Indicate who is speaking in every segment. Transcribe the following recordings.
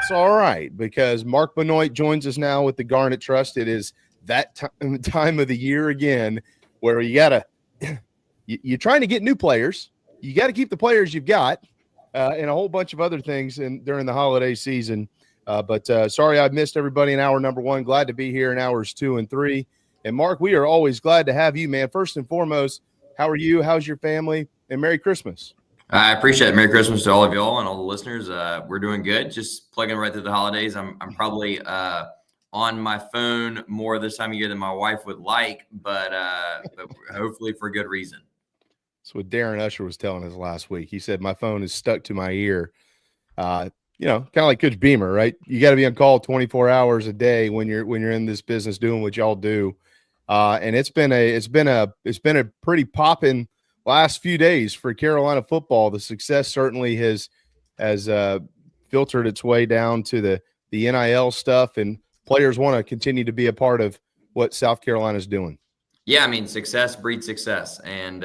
Speaker 1: That's all right, because Mark Bonnoitt joins us now with the Garnet Trust. It is that time of the year again where you gotta you're trying to get new players. You got to keep the players you've got, and a whole bunch of other things during the holiday season. But sorry I missed everybody in hour number 1. Glad to be here in hours 2 and 3. And Mark, we are always glad to have you, man. First and foremost, how are you? How's your family? And Merry Christmas.
Speaker 2: I appreciate it. Merry Christmas to all of y'all and all the listeners. We're doing good. Just plugging right through the holidays. I'm probably on my phone more this time of year than my wife would like, but hopefully for good reason.
Speaker 1: That's what Darren Usher was telling us last week. He said, my phone is stuck to my ear. Kind of like Coach Beamer, right? You got to be on call 24 hours a day when you're in this business doing what y'all do. And it's been a pretty poppin' last few days for Carolina football. The success certainly has filtered its way down to the NIL stuff, and players want to continue to be a part of what South Carolina is doing.
Speaker 2: Yeah, I mean, success breeds success, and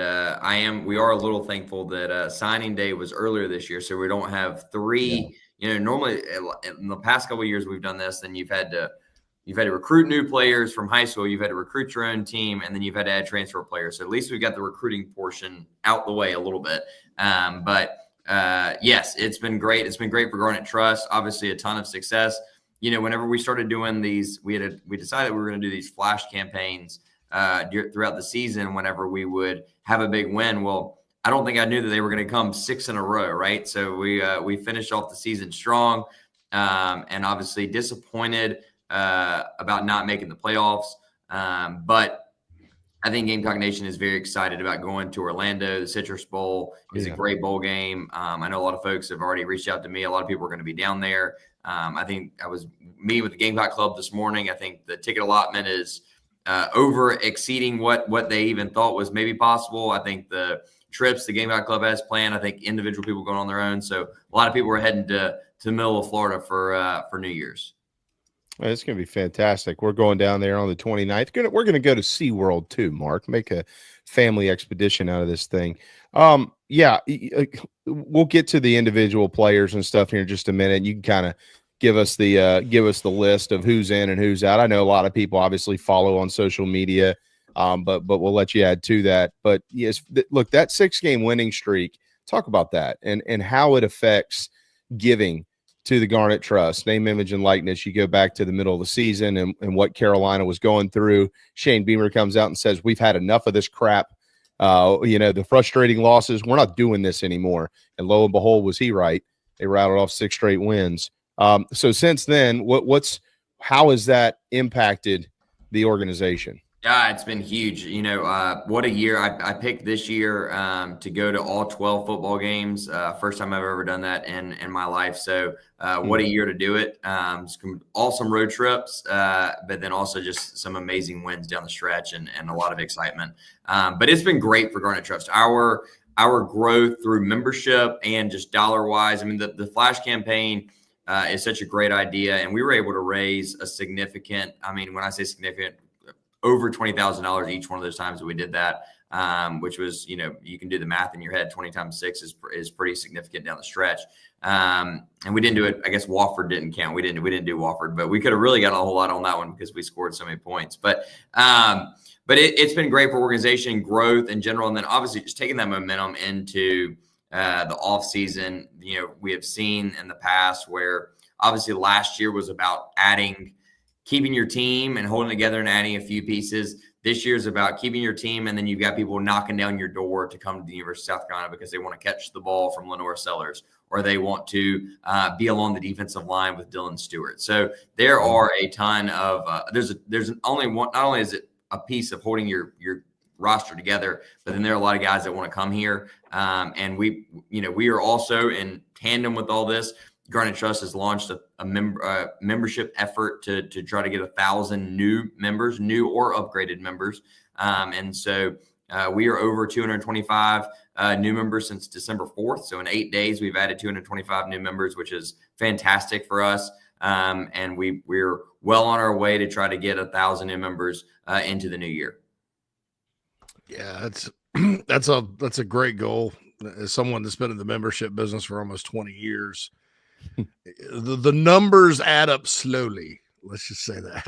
Speaker 2: we are a little thankful that signing day was earlier this year, so we don't have three. Yeah. Normally in the past couple of years we've done this, then you've had to recruit new players from high school, you've had to recruit your own team, and then you've had to add transfer players. So at least we've got the recruiting portion out the way a little bit. Yes, it's been great. It's been great for Garnet Trust. Obviously, a ton of success. Whenever we started doing these, we decided we were going to do these flash campaigns throughout the season whenever we would have a big win. Well, I don't think I knew that they were going to come 6 in a row, right? So we finished off the season strong, and obviously disappointed about not making the playoffs. But I think Gamecock Nation is very excited about going to Orlando. The Citrus Bowl is a great bowl game. I know a lot of folks have already reached out to me. A lot of people are going to be down there. I think I was meeting with the Gamecock Club this morning. I think the ticket allotment is over exceeding what they even thought was maybe possible. I think the trips the Gamecock Club has planned, I think individual people going on their own. So a lot of people are heading to the middle of Florida for New Year's.
Speaker 1: Well, it's going to be fantastic. We're going down there on the 29th. We're going to go to SeaWorld too, Mark. Make a family expedition out of this thing. We'll get to the individual players and stuff here in just a minute. You can kind of give us the list of who's in and who's out. I know a lot of people obviously follow on social media, but we'll let you add to that. But yes, look, that 6-game winning streak. Talk about that and how it affects giving to the Garnet Trust, name, image, and likeness. You go back to the middle of the season and what Carolina was going through. Shane Beamer comes out and says, we've had enough of this crap. The frustrating losses. We're not doing this anymore. And lo and behold, was he right? They rattled off 6 straight wins. So since then, how has that impacted the organization?
Speaker 2: Yeah, it's been huge. What a year. I picked this year to go to all 12 football games. First time I've ever done that in my life. So what a year to do it. Some awesome road trips, but then also just some amazing wins down the stretch and a lot of excitement. But it's been great for Garnet Trust. Our growth through membership and just dollar-wise. I mean, the Flash campaign is such a great idea. And we were able to raise a significant, when I say significant, over $20,000 each one of those times that we did that, which was, you can do the math in your head. 20 times 6 is pretty significant down the stretch. And we didn't do it. I guess Wofford didn't count. We didn't do Wofford, but we could have really gotten a whole lot on that one because we scored so many points. But it's been great for organization growth in general. And then obviously just taking that momentum into the off season. We have seen in the past where obviously last year was about keeping your team and holding together and adding a few pieces. This year is about keeping your team, and then you've got people knocking down your door to come to the University of South Carolina because they want to catch the ball from Lenore Sellers, or they want to be along the defensive line with Dylan Stewart. So there are a ton of there's only one. Not only is it a piece of holding your roster together, but then there are a lot of guys that want to come here, and we are also in tandem with all this. Garnet Trust has launched a membership effort to try to get 1,000 new members, new or upgraded members. And so we are over 225 new members since December 4th. So in 8 days, we've added 225 new members, which is fantastic for us. And we're well on our way to try to get 1,000 new members into the new year.
Speaker 3: Yeah, that's a great goal. As someone that's been in the membership business for almost 20 years, the numbers add up slowly. Let's just say that.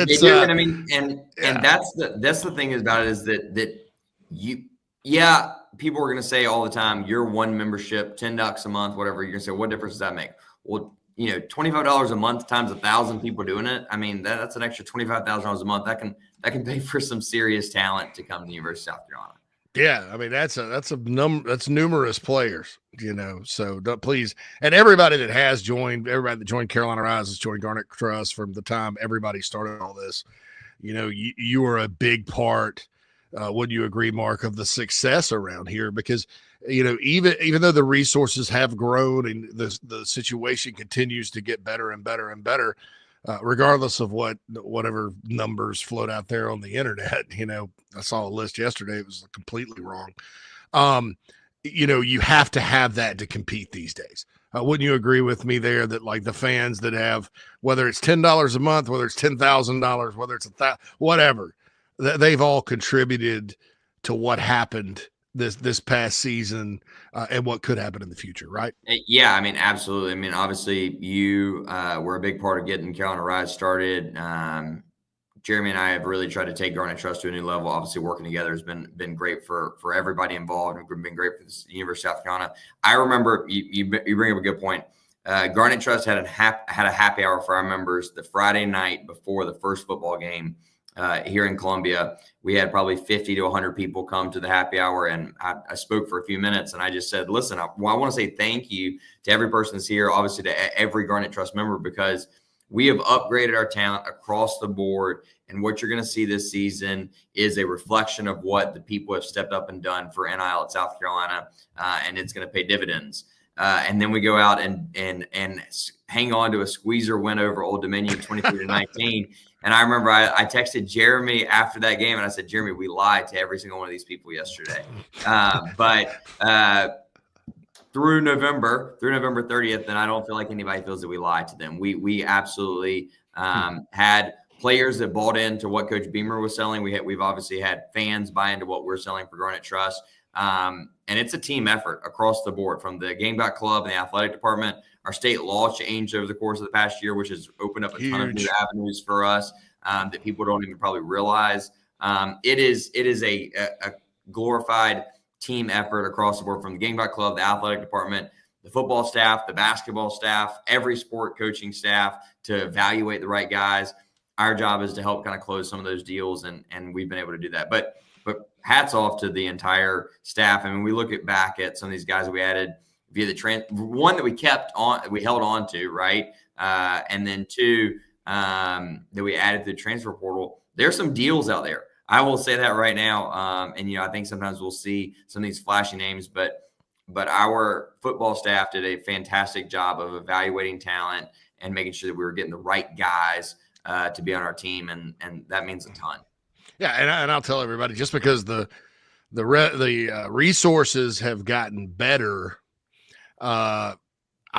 Speaker 2: They do, and I mean, and that's the thing about it is that people are going to say all the time, you're one membership, $10 a month, whatever. You're going to say, what difference does that make? Well, $25 a month times 1,000 people doing it. I mean, that's an extra $25,000 a month. That can pay for some serious talent to come to the University of South Carolina.
Speaker 3: Yeah, I mean that's numerous players, So please, and everybody that joined Carolina Rise has joined Garnet Trust from the time everybody started all this. You are a big part. Would you agree, Mark, of the success around here? Because even though the resources have grown and the situation continues to get better and better and better, regardless of whatever numbers float out there on the internet. I saw a list yesterday. It was completely wrong. You have to have that to compete these days. Wouldn't you agree with me there that like the fans that have, whether it's $10 a month, whether it's $10,000, whether it's whatever, they've all contributed to what happened this past season and what could happen in the future, right?
Speaker 2: Yeah, I mean, absolutely. I mean, obviously, you were a big part of getting Carolina Rise started. Jeremy and I have really tried to take Garnet Trust to a new level. Obviously, working together has been great for everybody involved and been great for the University of South Carolina. I remember you bring up a good point. Garnet Trust had a happy hour for our members the Friday night before the first football game. Here in Columbia, we had probably 50 to 100 people come to the happy hour, and I spoke for a few minutes, and I just said, listen, I want to say thank you to every person that's here, obviously to every Garnet Trust member, because we have upgraded our talent across the board, and what you're going to see this season is a reflection of what the people have stepped up and done for NIL at South Carolina, and it's going to pay dividends. And then we go out and hang on to a squeezer win over Old Dominion 23-19. And I remember I texted Jeremy after that game, and I said, Jeremy, we lied to every single one of these people yesterday. But through November 30th, and I don't feel like anybody feels that we lied to them. We absolutely had players that bought into what Coach Beamer was selling. We've obviously had fans buy into what we're selling for Garnet Trust. And it's a team effort across the board, from the Gamecock Club and the athletic department. Our state law changed over the course of the past year, which has opened up a ton of new avenues for us that people don't even probably realize. It is a glorified team effort across the board, from the Gamecock Club, the athletic department, the football staff, the basketball staff, every sport coaching staff, to evaluate the right guys. Our job is to help kind of close some of those deals, and we've been able to do that. But hats off to the entire staff. I mean, we look back at some of these guys that we added via the one that we held on to, right? And then two, that we added to the transfer portal. There's some deals out there. I will say that right now. And I think sometimes we'll see some of these flashy names, but our football staff did a fantastic job of evaluating talent and making sure that we were getting the right guys to be on our team, and that means a ton.
Speaker 3: Yeah, and I'll tell everybody, just because the resources have gotten better, I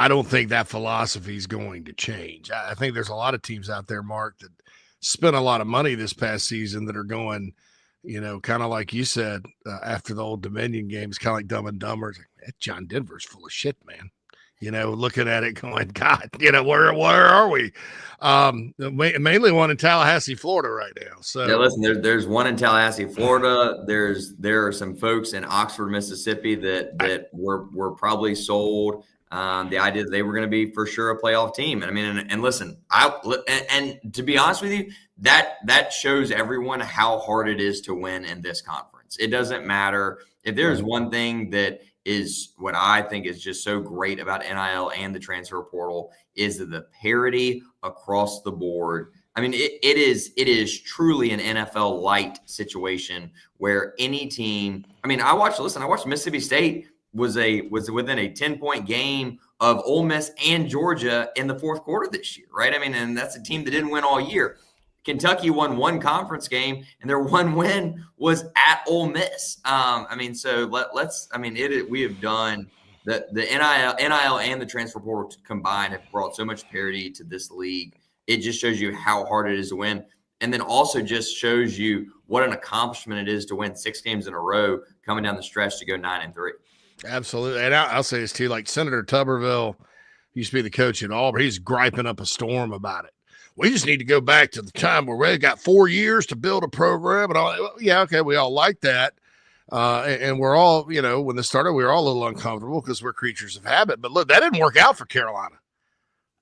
Speaker 3: don't think that philosophy is going to change. I think there's a lot of teams out there, Mark, that spent a lot of money this past season that are going, kind of like you said, after the Old Dominion games, kind of like Dumb and Dumber. It's like, that John Denver's full of shit, man. Looking at it going, God, where are we? Mainly one in Tallahassee, Florida right now. So
Speaker 2: yeah, listen, there's one in Tallahassee, Florida. There are some folks in Oxford, Mississippi that were probably sold the idea that they were going to be for sure a playoff team. And I mean, and listen, and to be honest with you, that shows everyone how hard it is to win in this conference. It doesn't matter if there's one thing that is what I think is just so great about NIL and the transfer portal, is that the parity across the board. I mean, it is truly an NFL light situation where any team, I mean, I watched Mississippi State was within a 10-point game of Ole Miss and Georgia in the fourth quarter this year, right? I mean, and that's a team that didn't win all year. Kentucky won one conference game, and their one win was at Ole Miss. I mean, so we have done the NIL and the transfer portal combined have brought so much parity to this league. It just shows you how hard it is to win, and then also just shows you what an accomplishment it is to win 6 games in a row coming down the stretch to go 9-3.
Speaker 3: Absolutely, and I'll say this too. Like Senator Tuberville used to be the coach at Auburn. He's griping up a storm about it. We just need to go back to the time where we got 4 years to build a program and all. Well, yeah, okay, we all like that. And we're all, when this started, we were all a little uncomfortable because we're creatures of habit. But look, that didn't work out for Carolina.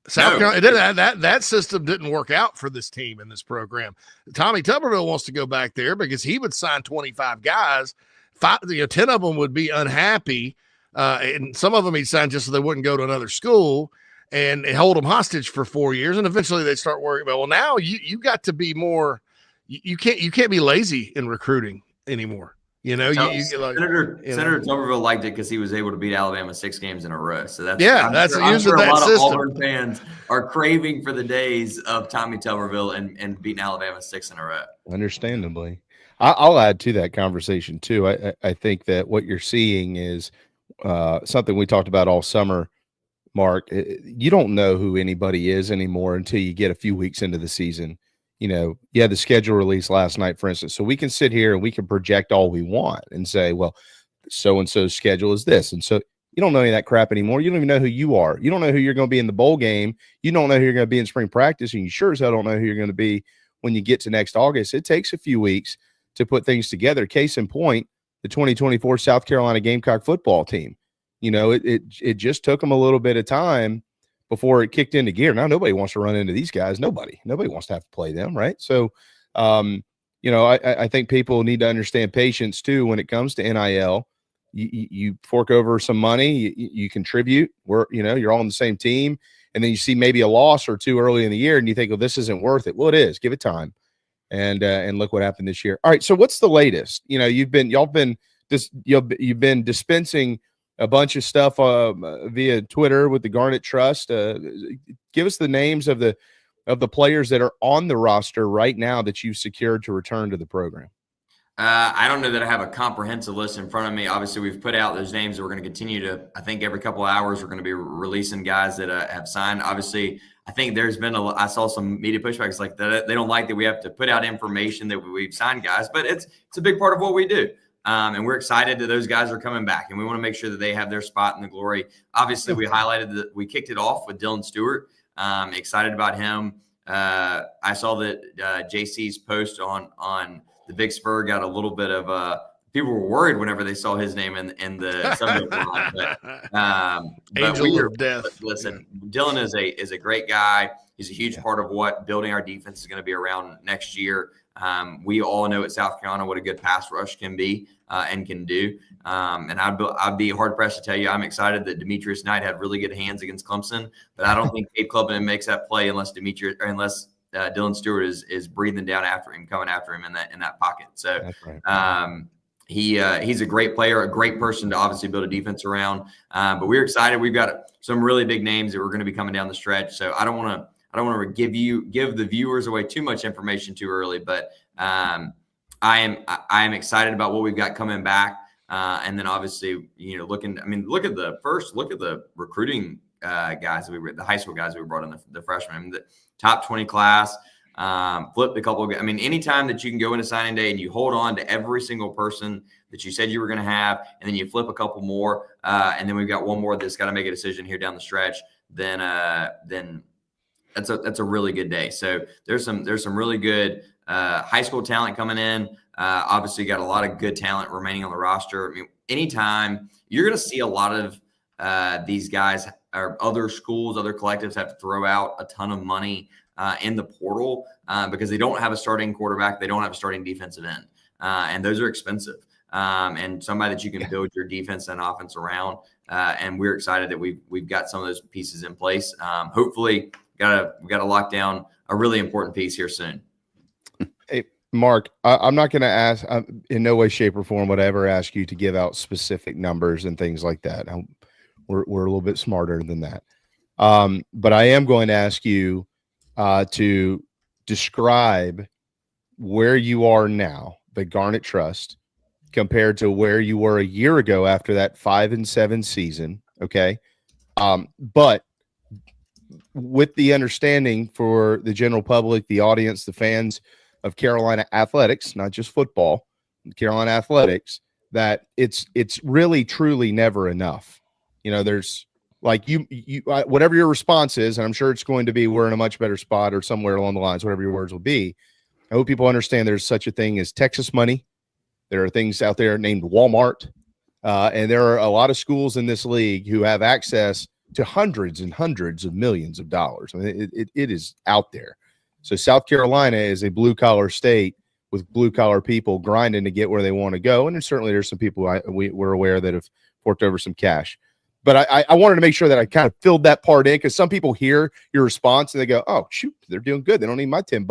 Speaker 3: South Carolina, that system didn't work out for this team in this program. Tommy Tuberville wants to go back there because he would sign 25 guys. 10 of them would be unhappy, and some of them he'd sign just so they wouldn't go to another school and hold them hostage for 4 years. And eventually they start worrying about, well, now you got to be more. You can't be lazy in recruiting anymore.
Speaker 2: Senator Tuberville liked it because he was able to beat Alabama 6 games in a row. So that's
Speaker 3: I'm sure
Speaker 2: a lot
Speaker 3: system.
Speaker 2: of Auburn fans are craving for the days of Tommy Tuberville and beating Alabama 6 in a row.
Speaker 1: Understandably, I'll add to that conversation too. I think that what you're seeing is something we talked about all summer, Mark. You don't know who anybody is anymore until you get a few weeks into the season. You had the schedule released last night, for instance. So we can sit here and we can project all we want and say, well, so-and-so's schedule is this. And so you don't know any of that crap anymore. You don't even know who you are. You don't know who you're going to be in the bowl game. You don't know who you're going to be in spring practice. And you sure as hell don't know who you're going to be when you get to next August. It takes a few weeks to put things together. Case in point, the 2024 South Carolina Gamecock football team. It just took them a little bit of time before it kicked into gear. Now nobody wants to run into these guys. Nobody wants to have to play them, right? So, I think people need to understand patience too when it comes to NIL. You fork over some money, you contribute. You're all on the same team, and then you see maybe a loss or two early in the year, and you think, well, this isn't worth it. Well, it is. Give it time, and look what happened this year. All right, so what's the latest? You've been dispensing a bunch of stuff via Twitter with the Garnet Trust. Give us the names of the players that are on the roster right now that you've secured to return to the program.
Speaker 2: I don't know that I have a comprehensive list in front of me. Obviously, we've put out those names that we're going to continue to, I think every couple of hours, we're going to be releasing guys that have signed. Obviously, I think there's been I saw some media pushbacks like that. They don't like that we have to put out information that we've signed guys, but it's a big part of what we do. And we're excited that those guys are coming back, and we want to make sure that they have their spot in the glory. Obviously, we highlighted that we kicked it off with Dylan Stewart. Excited about him. I saw that JC's post on the Big Spur got a little bit of people were worried whenever they saw his name in the subject line.
Speaker 3: Angel of death.
Speaker 2: Listen, Dylan is a great guy. He's a huge part of what building our defense is going to be around next year. We all know at South Carolina what a good pass rush can be and can do. And I'd be hard pressed to tell you I'm excited that Demetrius Knight had really good hands against Clemson, but I don't think Cape Clubman makes that play unless Dylan Stewart is breathing down after him, coming after him in that pocket. So right. He's a great player, a great person to obviously build a defense around. But we're excited. We've got some really big names that we're going to be coming down the stretch. So I don't want to give the viewers away too much information too early, but I am excited about what we've got coming back. And then obviously, look at the recruiting guys that the high school guys we brought in, the freshmen, the top 20 class, flipped a couple of, anytime that you can go into signing day and you hold on to every single person that you said you were going to have, and then you flip a couple more, and then we've got one more that's got to make a decision here down the stretch, then that's a really good day. So there's some really good high school talent coming in. Obviously got a lot of good talent remaining on the roster. Anytime you're going to see a lot of these guys or other schools, other collectives have to throw out a ton of money in the portal because they don't have a starting quarterback. They don't have a starting defensive end. And those are expensive. And somebody that you can build your defense and offense around. And we're excited that we've got some of those pieces in place. Hopefully we got to lock down a really important piece here soon.
Speaker 1: Hey, Mark, I'm not going to ask in no way, shape, or form would I ever ask you to give out specific numbers and things like that. We're a little bit smarter than that. But I am going to ask you to describe where you are now, the Garnet Trust, compared to where you were a year ago after that 5-7 season. Okay. But with the understanding for the general public, the audience, the fans of Carolina athletics, not just football, Carolina athletics, that it's really truly never enough. There's like whatever your response is, and I'm sure it's going to be, we're in a much better spot or somewhere along the lines, whatever your words will be. I hope people understand there's such a thing as Texas money. There are things out there named Walmart. And there are a lot of schools in this league who have access to hundreds and hundreds of millions of dollars. I mean, it is out there. So South Carolina is a blue-collar state with blue-collar people grinding to get where they want to go. And certainly there's some people we're aware that have forked over some cash. But I wanted to make sure that I kind of filled that part in, because some people hear your response and they go, oh, shoot, they're doing good. They don't need my $10.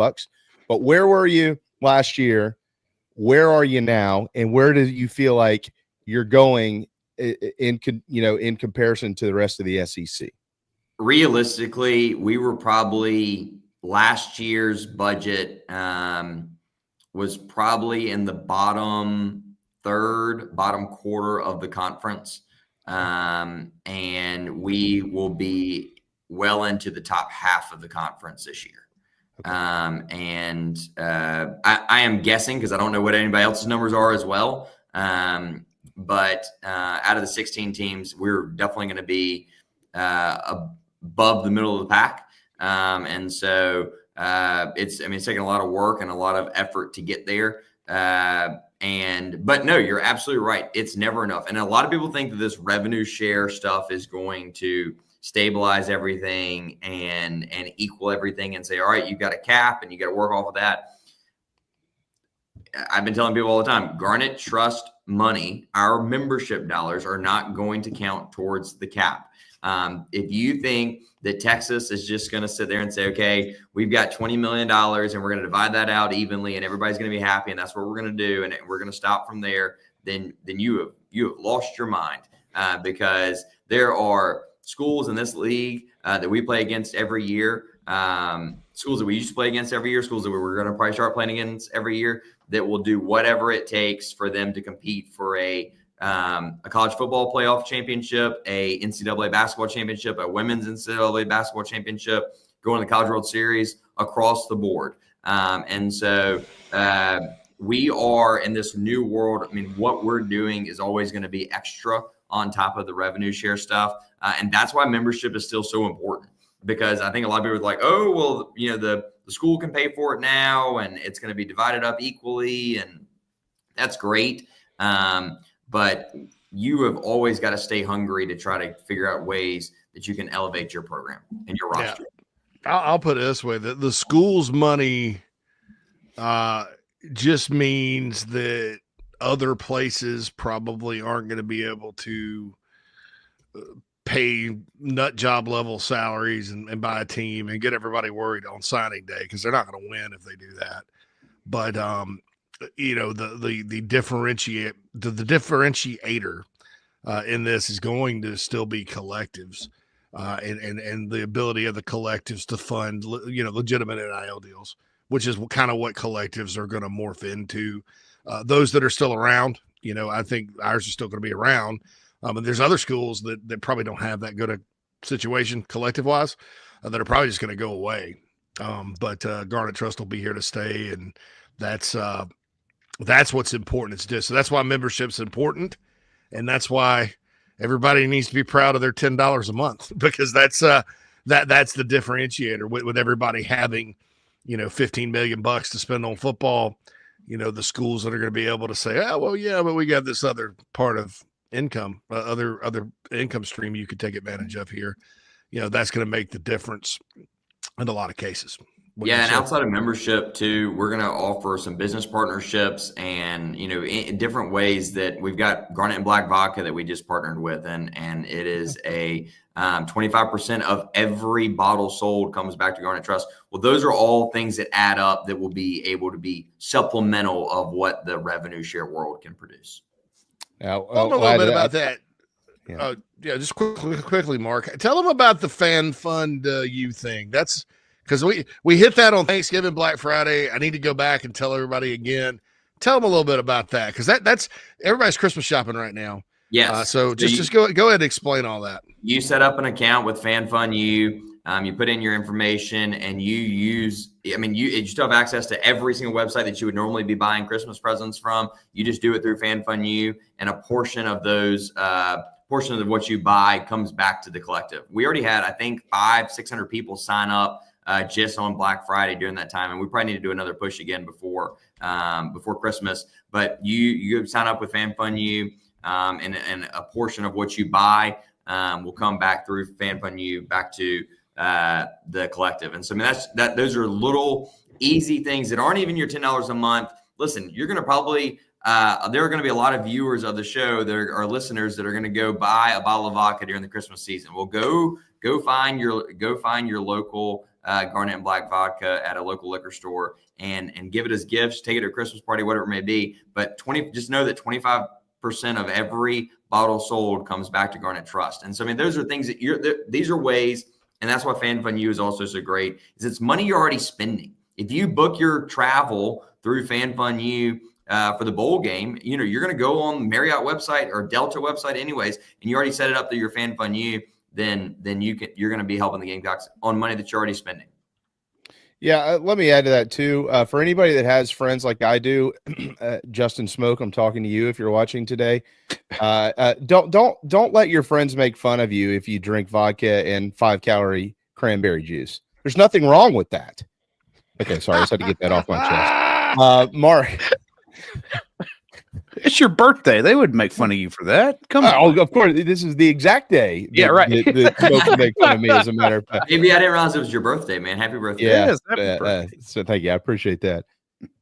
Speaker 1: But where were you last year? Where are you now? And where do you feel like you're going in comparison to the rest of the SEC?
Speaker 2: Realistically, we were probably last year's budget was probably in the bottom quarter of the conference. And we will be well into the top half of the conference this year. Okay. I am guessing, because I don't know what anybody else's numbers are as well. But out of the 16 teams, we're definitely going to be above the middle of the pack. And so it's taking a lot of work and a lot of effort to get there. But no, you're absolutely right. It's never enough. And a lot of people think that this revenue share stuff is going to stabilize everything and equal everything and say, all right, you've got a cap and you got to work off of that. I've been telling people all the time, Garnet Trust money, our membership dollars, are not going to count towards the cap. If you think that Texas is just going to sit there and say, okay, we've got $20 million and we're going to divide that out evenly and everybody's going to be happy and that's what we're going to do and we're going to stop from there, then you have lost your mind, because there are schools in this league that we play against every year, schools that we used to play against every year, schools that we're going to probably start playing against every year, that will do whatever it takes for them to compete for a college football playoff championship, a NCAA basketball championship, a women's NCAA basketball championship, going to the College World Series, across the board. And so we are in this new world. I mean, what we're doing is always going to be extra on top of the revenue share stuff. And that's why membership is still so important, because I think a lot of people are like, oh, well, the school can pay for it now and it's going to be divided up equally. And that's great. But you have always got to stay hungry to try to figure out ways that you can elevate your program and your roster.
Speaker 3: Yeah. I'll put it this way: the school's money just means that other places probably aren't going to be able to pay nut job level salaries and buy a team and get everybody worried on signing day, because they're not going to win if they do that. But the differentiator in this is going to still be collectives, and the ability of the collectives to fund legitimate NIL deals, which is kind of what collectives are going to morph into. Those that are still around, I think ours is still going to be around. And there's other schools that probably don't have that good a situation collective wise, that are probably just going to go away. But Garnet Trust will be here to stay, and that's what's important. So that's why membership's important, and that's why everybody needs to be proud of their $10 a month, because that's the differentiator with everybody having $15 million to spend on football. The schools that are going to be able to say, oh, well, yeah, but we got this other part of income, other income stream you could take advantage of here. That's going to make the difference in a lot of cases.
Speaker 2: Yeah, and outside of membership too, we're going to offer some business partnerships and in different ways. That we've got Garnet and Black Vodka that we just partnered with, and it is a 25% of every bottle sold comes back to Garnet Trust. Well, those are all things that add up that will be able to be supplemental of what the revenue share world can produce.
Speaker 3: Tell them a little bit about that. Yeah. Just quickly, Mark. Tell them about the Fan Fund U thing. That's because we hit that on Thanksgiving, Black Friday. I need to go back and tell everybody again. Tell them a little bit about that, because that's everybody's Christmas shopping right now.
Speaker 2: Yes.
Speaker 3: So just go ahead and explain all that.
Speaker 2: You set up an account with Fan Fund U. You put in your information and you still have access to every single website that you would normally be buying Christmas presents from. You just do it through Fan Fund U, and a portion of those portion of what you buy comes back to the collective. We already had, I think, 500-600 people sign up just on Black Friday during that time, and we probably need to do another push again before Christmas. But you sign up with FanFunU, and a portion of what you buy will come back through FanFunU back to the collective. And so, I mean, those are little easy things that aren't even your $10 a month. Listen, you're going to probably there are going to be a lot of viewers of the show that are listeners that are going to go buy a bottle of vodka during the Christmas season. Well, go find your local Garnet and Black vodka at a local liquor store and give it as gifts. Take it to a Christmas party, whatever it may be. But just know that 25% of every bottle sold comes back to Garnet Trust. And so, I mean, those are things that these are ways, and that's why FanFunU is also so great, is it's money you're already spending. If you book your travel through FanFunU for the bowl game, you're going to go on the Marriott website or Delta website anyways, and you already set it up through your FanFunU, then you're going to be helping the Gamecocks on money that you're already spending.
Speaker 1: Yeah, let me add to that too. For anybody that has friends like I do, Justin Smoke, I'm talking to you if you're watching today. Don't let your friends make fun of you if you drink vodka and 5-calorie cranberry juice. There's nothing wrong with that. Okay, sorry, I just had to get that off my chest. Mark,
Speaker 4: it's your birthday. They would make fun of you for that. Come on.
Speaker 1: Oh, of course, this is the exact day.
Speaker 4: Yeah, right.
Speaker 1: That Smoke make fun of me, as a matter of fact.
Speaker 2: Maybe I didn't realize it was your birthday, man. Happy birthday!
Speaker 1: Yeah,
Speaker 4: happy birthday.
Speaker 1: So thank you. I appreciate that.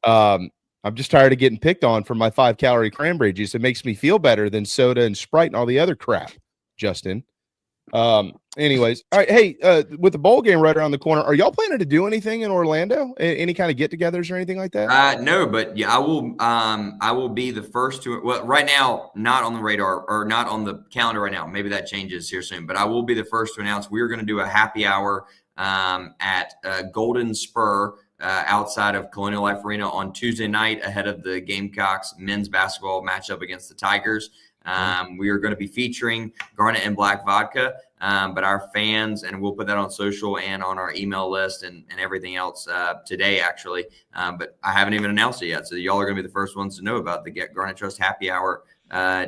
Speaker 1: I'm just tired of getting picked on for my 5-calorie cranberry juice. It makes me feel better than soda and Sprite and all the other crap, Justin. Anyways, all right. Hey, with the bowl game right around the corner, are y'all planning to do anything in Orlando? Any kind of get-togethers or anything like that?
Speaker 2: No, but yeah, I will be the first to. Well, right now, not on the radar or not on the calendar right now. Maybe that changes here soon. But I will be the first to announce we are going to do a happy hour at Golden Spur outside of Colonial Life Arena on Tuesday night ahead of the Gamecocks men's basketball matchup against the Tigers. We are going to be featuring Garnet and Black vodka, but our fans, and we'll put that on social and on our email list and everything else today, actually. But I haven't even announced it yet. So y'all are going to be the first ones to know about the Garnet Trust happy hour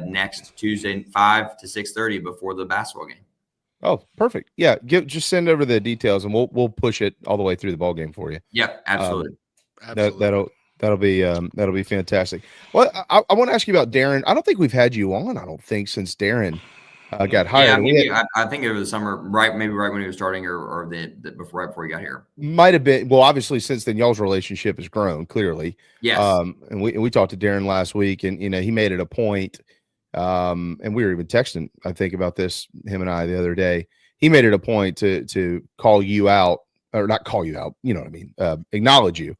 Speaker 2: next Tuesday, 5 to 6:30 before the basketball game.
Speaker 1: Oh, perfect. Yeah, just send over the details and we'll push it all the way through the ball game for you.
Speaker 2: Yep, absolutely.
Speaker 1: That'll be fantastic. Well, I want to ask you about Darren. I don't think we've had you on. I don't think since Darren got hired.
Speaker 2: Yeah, I think over the summer, maybe right when he was starting, or right before he got here.
Speaker 1: Might have been. Well, obviously, since then, y'all's relationship has grown clearly.
Speaker 2: Yes.
Speaker 1: And we talked to Darren last week, and he made it a point. And we were even texting, I think, about this, him and I, the other day. He made it a point to call you out, or not call you out. You know what I mean? Acknowledge you.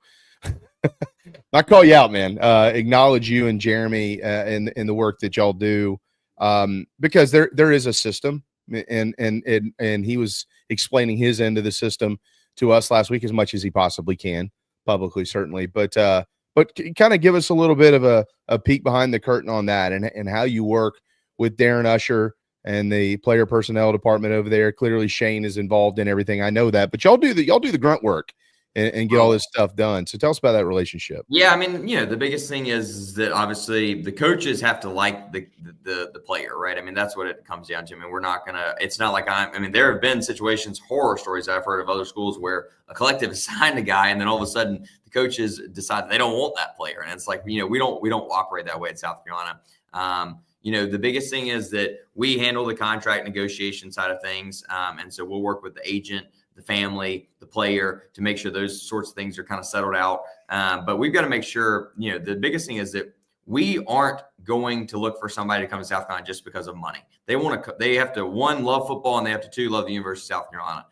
Speaker 1: Not call you out, man. Acknowledge you and Jeremy in the work that y'all do, because there is a system, and he was explaining his end of the system to us last week as much as he possibly can, publicly certainly, but kind of give us a little bit of a peek behind the curtain on that and how you work with Darren Usher and the player personnel department over there. Clearly, Shane is involved in everything. I know that, but y'all do the grunt work and get all this stuff done. So tell us about that relationship.
Speaker 2: Yeah, I mean, the biggest thing is that obviously the coaches have to like the player, right? I mean, that's what it comes down to. I mean, we're not gonna. It's not like there have been situations, horror stories I've heard of other schools where a collective has signed a guy, and then all of a sudden the coaches decide they don't want that player, and it's like, we don't operate that way in South Carolina. The biggest thing is that we handle the contract negotiation side of things, and so we'll work with the agent, the family, the player, to make sure those sorts of things are kind of settled out. But we've got to make sure, the biggest thing is that we aren't going to look for somebody to come to South Carolina just because of money. They have to, one, love football, and they have to, two, love the University of South Carolina.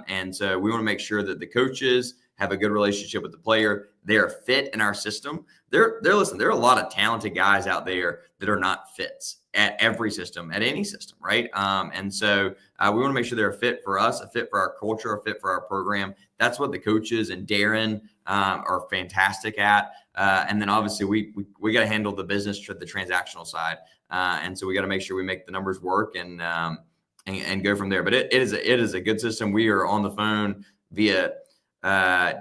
Speaker 2: And so we want to make sure that the coaches have a good relationship with the player. They're fit in our system. Listen, there are a lot of talented guys out there that are not fits at every system, at any system, right? And so we want to make sure they're a fit for us, a fit for our culture, a fit for our program. That's what the coaches and Darren are fantastic at. And then obviously we got to handle the business, the transactional side. And so we got to make sure we make the numbers work and go from there. But it is a good system. We are on the phone via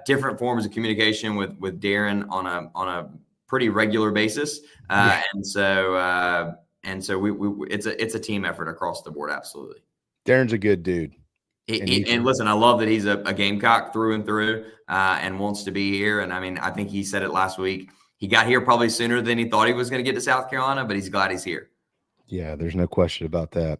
Speaker 2: different forms of communication with Darren on a pretty regular basis. And so And so it's a team effort across the board. Absolutely.
Speaker 1: Darren's a good dude.
Speaker 2: And listen, I love that he's a Gamecock through and through, and wants to be here. And I mean, I think he said it last week. He got here probably sooner than he thought he was going to get to South Carolina, but he's glad he's here.
Speaker 1: Yeah, there's no question about that.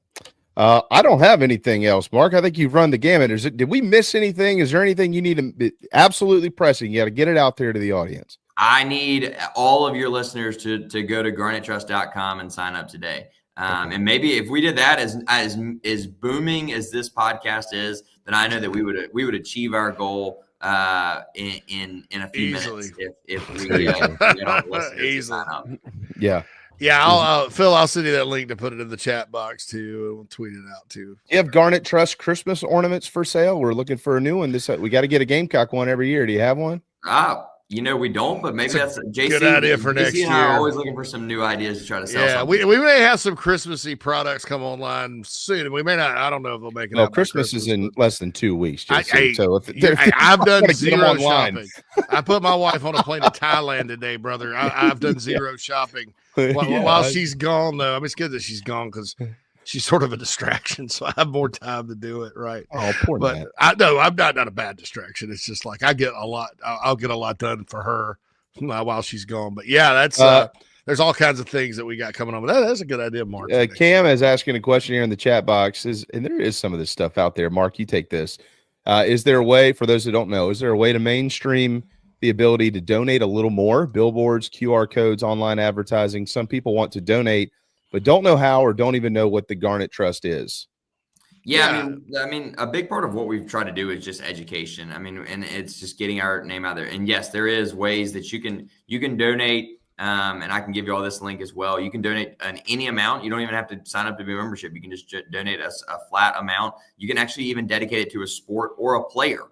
Speaker 1: I don't have anything else, Mark. I think you've run the gamut. Did we miss anything? Is there anything you need to absolutely pressing? You got to get it out there to the audience.
Speaker 2: I need all of your listeners to go to garnettrust.com and sign up today. And maybe if we did that, as booming as this podcast is, then I know that we would achieve our goal in a few minutes if we get all the listeners to sign up.
Speaker 1: Yeah.
Speaker 3: Yeah, Phil, I'll send you that link to put it in the chat box too. We'll tweet it out too.
Speaker 1: You have Garnet Trust Christmas ornaments for sale. We're looking for a new one. We got to get a Gamecock one every year. Do you have one?
Speaker 2: We don't, but maybe that's JC.
Speaker 3: Good idea for next year.
Speaker 2: I'm always looking for some new ideas to try to sell. Yeah,
Speaker 3: we may have some Christmassy products come online soon. We may not. I don't know if they'll make it.
Speaker 1: No, Christmas is in less than 2 weeks.
Speaker 3: I've done zero shopping. I put my wife on a plane to Thailand today, brother. I've done zero shopping while she's gone. Though, I mean, it's good that she's gone because she's sort of a distraction, so I have more time to do it. Right?
Speaker 1: Oh, poor
Speaker 3: but
Speaker 1: Matt.
Speaker 3: I'm not a bad distraction. It's just like I'll get a lot done for her while she's gone. But yeah, that's there's all kinds of things that we got coming on. But that's a good idea, Mark.
Speaker 1: Cam is asking a question here in the chat box. And there is some of this stuff out there. Mark, you take this. Is there a way, for those who don't know, is there a way to mainstream the ability to donate a little more? Billboards, QR codes, online advertising. Some people want to donate, but don't know how or don't even know what the Garnet Trust is.
Speaker 2: Yeah, I mean, a big part of what we've tried to do is just education. I mean, and it's just getting our name out there. And yes, there is ways that you can donate. And I can give you all this link as well. You can donate any amount. You don't even have to sign up to be a membership. You can just donate a flat amount. You can actually even dedicate it to a sport or a player.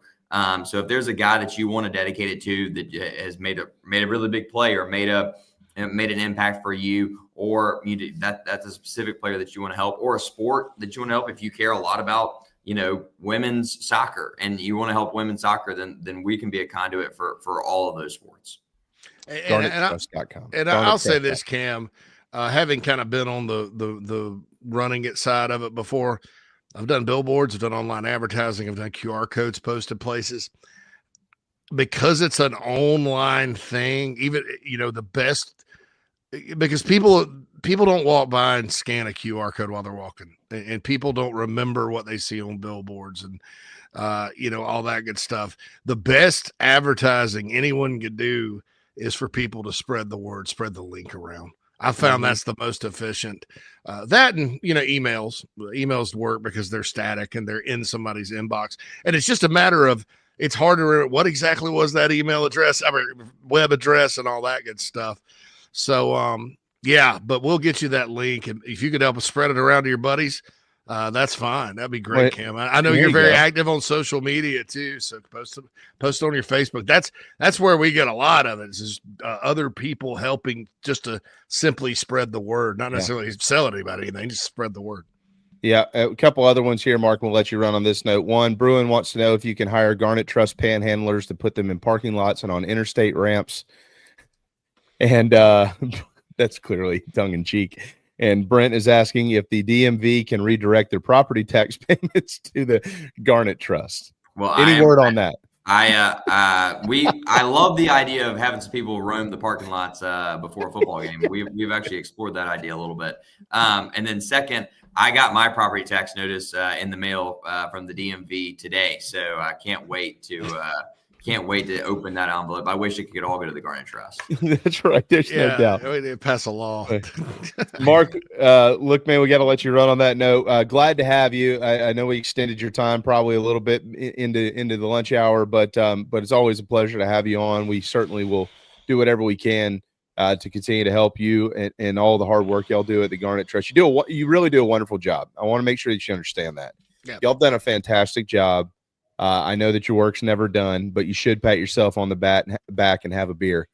Speaker 2: So if there's a guy that you want to dedicate it to that has made a really big play or made an impact for you, or that's a specific player that you want to help, or a sport that you want to help. If you care a lot about, women's soccer and you want to help women's soccer, then we can be a conduit for all of those sports.
Speaker 3: And I'll say this, Cam, having kind of been on the running it side of it before, I've done billboards, I've done online advertising, I've done QR codes posted places. Because it's an online thing, even the best, because people don't walk by and scan a QR code while they're walking, and people don't remember what they see on billboards and all that good stuff. The best advertising anyone could do is for people to spread the word, spread the link around. I found that's the most efficient. That and emails work because they're static and they're in somebody's inbox, and it's just a matter of, it's hard to remember what exactly was that email address, web address, and all that good stuff. So but we'll get you that link, and if you could help us spread it around to your buddies, that's fine. That'd be great, Cam. I know you're very active on social media too, so post on your Facebook. That's where we get a lot of it. Is just other people helping just to simply spread the word, not necessarily sell anybody anything, just spread the word.
Speaker 1: Yeah, a couple other ones here, Mark. We'll let you run on this note. One, Bruin wants to know if you can hire Garnet Trust panhandlers to put them in parking lots and on interstate ramps. And that's clearly tongue-in-cheek. And Brent is asking if the DMV can redirect their property tax payments to the Garnet Trust.
Speaker 2: Well,
Speaker 1: any word on that?
Speaker 2: I love the idea of having some people roam the parking lots before a football game. We've actually explored that idea a little bit. And then second, I got my property tax notice in the mail from the DMV today, so I can't wait to open that envelope. I wish it could all go to the Garnet Trust.
Speaker 1: That's right. There's no doubt.
Speaker 3: They pass a law.
Speaker 1: Mark, look, man, we got to let you run on that note. Glad to have you. I know we extended your time probably a little bit into the lunch hour, but it's always a pleasure to have you on. We certainly will do whatever we can to continue to help you and all the hard work y'all do at the Garnet Trust. You really do a wonderful job. I want to make sure that you understand that. Yeah. Y'all done a fantastic job. I know that your work's never done, but you should pat yourself on the back and have a beer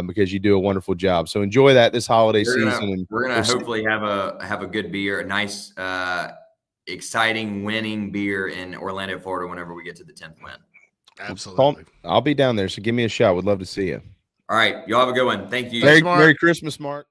Speaker 1: because you do a wonderful job. So enjoy that this holiday season.
Speaker 2: We're gonna hopefully have a good beer, a nice, exciting, winning beer in Orlando, Florida, whenever we get to the 10th win.
Speaker 3: Absolutely.
Speaker 1: I'll be down there, so give me a shout. Would love to see you.
Speaker 2: All right, y'all have a good one. Thank you.
Speaker 1: Merry Christmas, Mark.